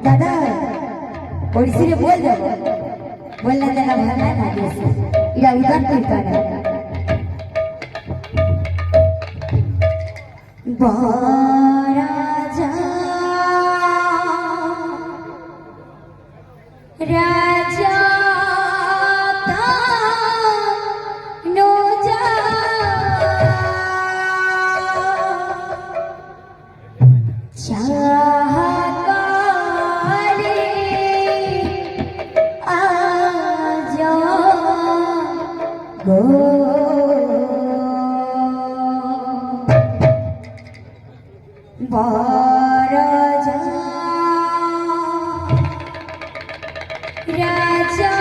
दादा ओडिसी रे बोल दो बोलना देना भरना ना देश इरा उधर कोई करे राजा राजा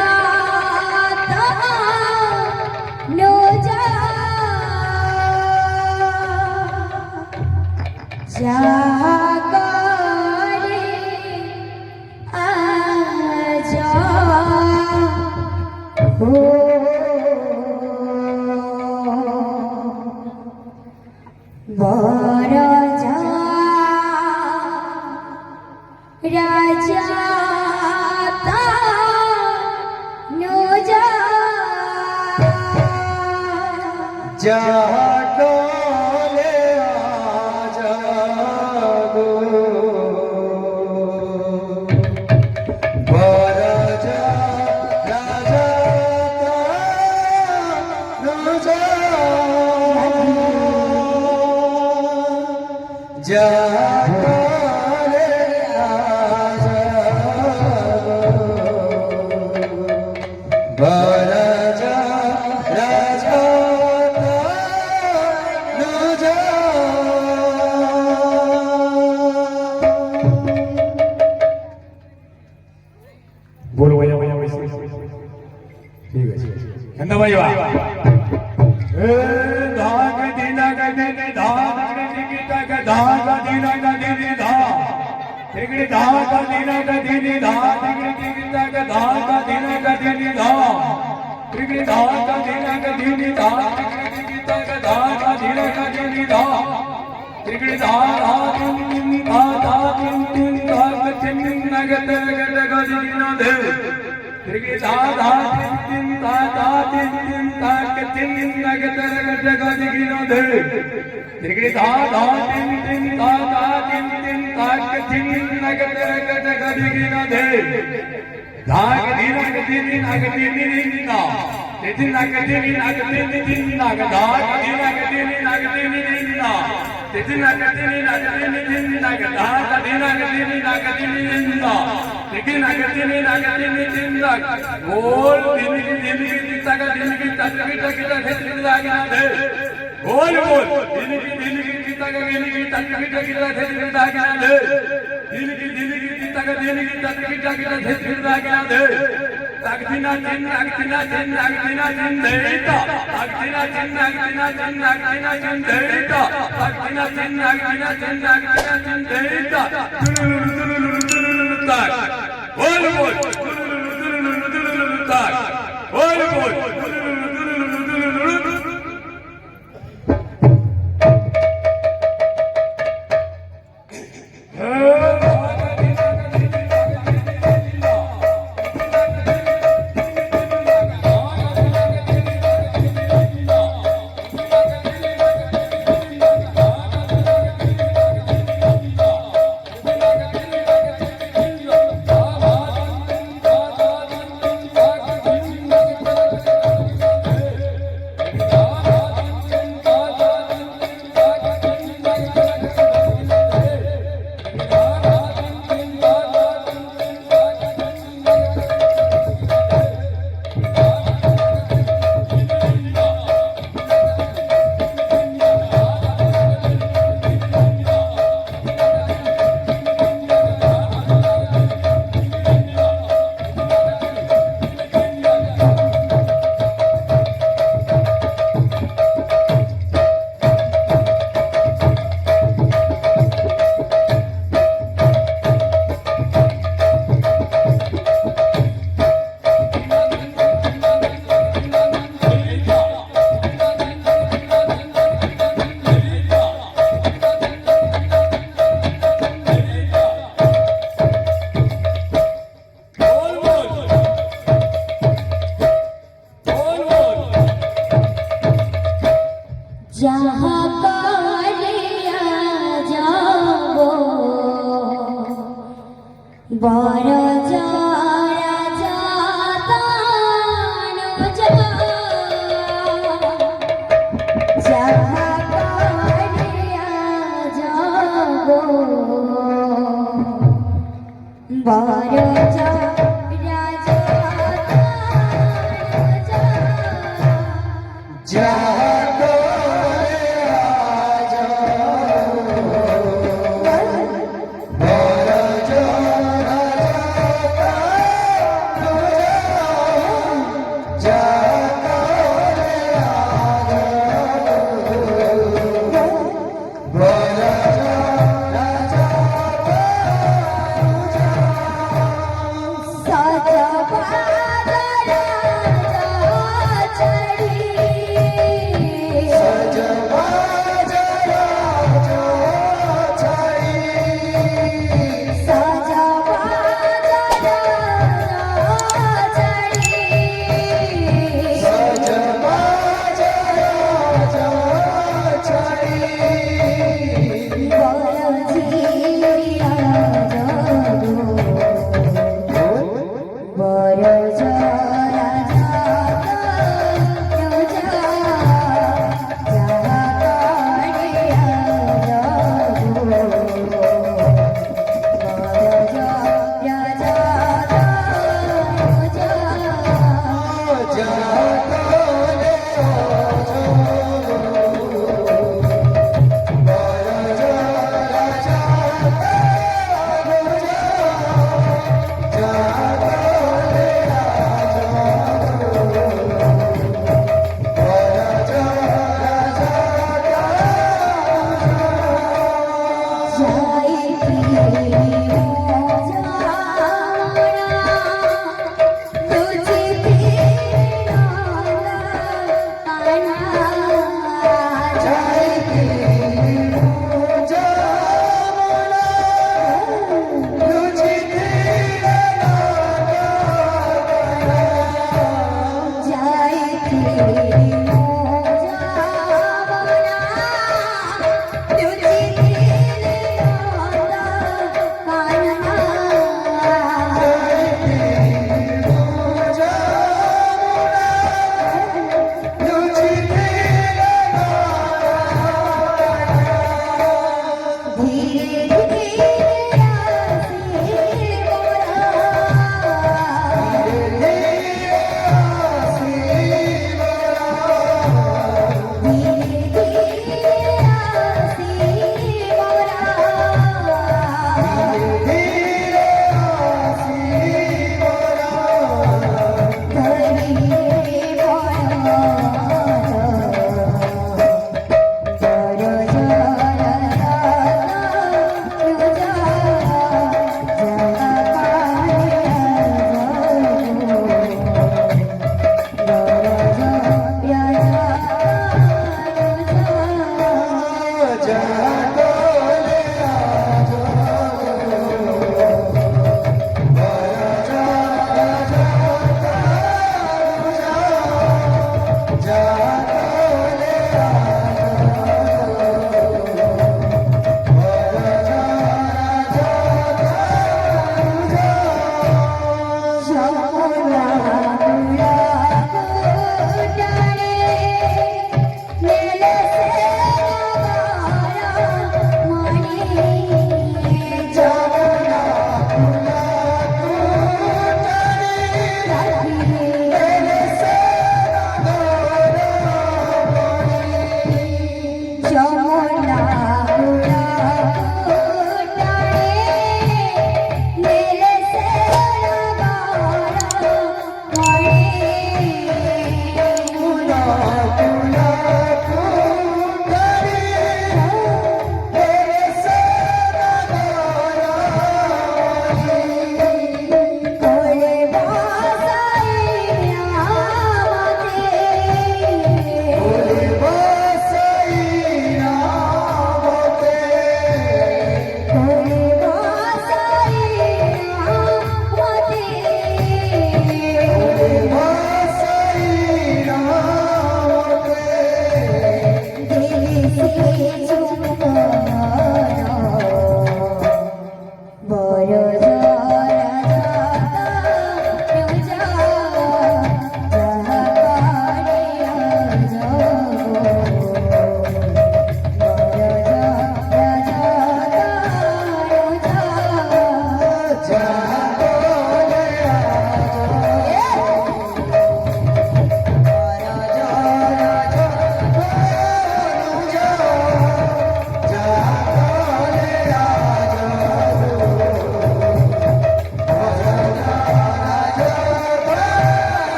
जागोले जागो बराजा राजा राजा जागोले जागो बराजा राजा बोलो भैया भैया ठीक है कहना भाई वाह ए धाग दीना का दे धाग की तक धाग दीना का दे धाग तिगड़ी धाग का दीना का दे धाग तिगड़ी की तक धाग का दीना का दे धाग तिगड़ी धाग का दीना का दे धाग तिगड़ी की तक धाग का दीना का दे धाग तिगड़ी धाग धाग तीन धाग चिन नगत नगत गदिनो दे तिगड़ी धाग तीन धाग चिन नगत नगत गदिनो दे तिगड़ी धाग तीन धाग चिन नगत नगत गदिनो दे धाग दीना गदिनी नगदिनी ना तिन नगदिनी नगदिनी नाग धाग दीना गदिनी नगदिनी ना तिन नगदिनी नगदिनी नाग धाग दीना गदिनी नगदिनी ना तिन नगदिनी नगदिनी नाग बोल दिन की तक दिन की तक लागा दे बोल बोल दिन की तक लागा दे दिन की तक लागा दे Agtina chin deita Agtina chin deita Agtina chin deita tak bol bol tak bol bol বরজা রাজা তানো যাহা করিয়া যাব বরজা রাজা তানো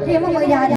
પ્રેમ મર્યાદા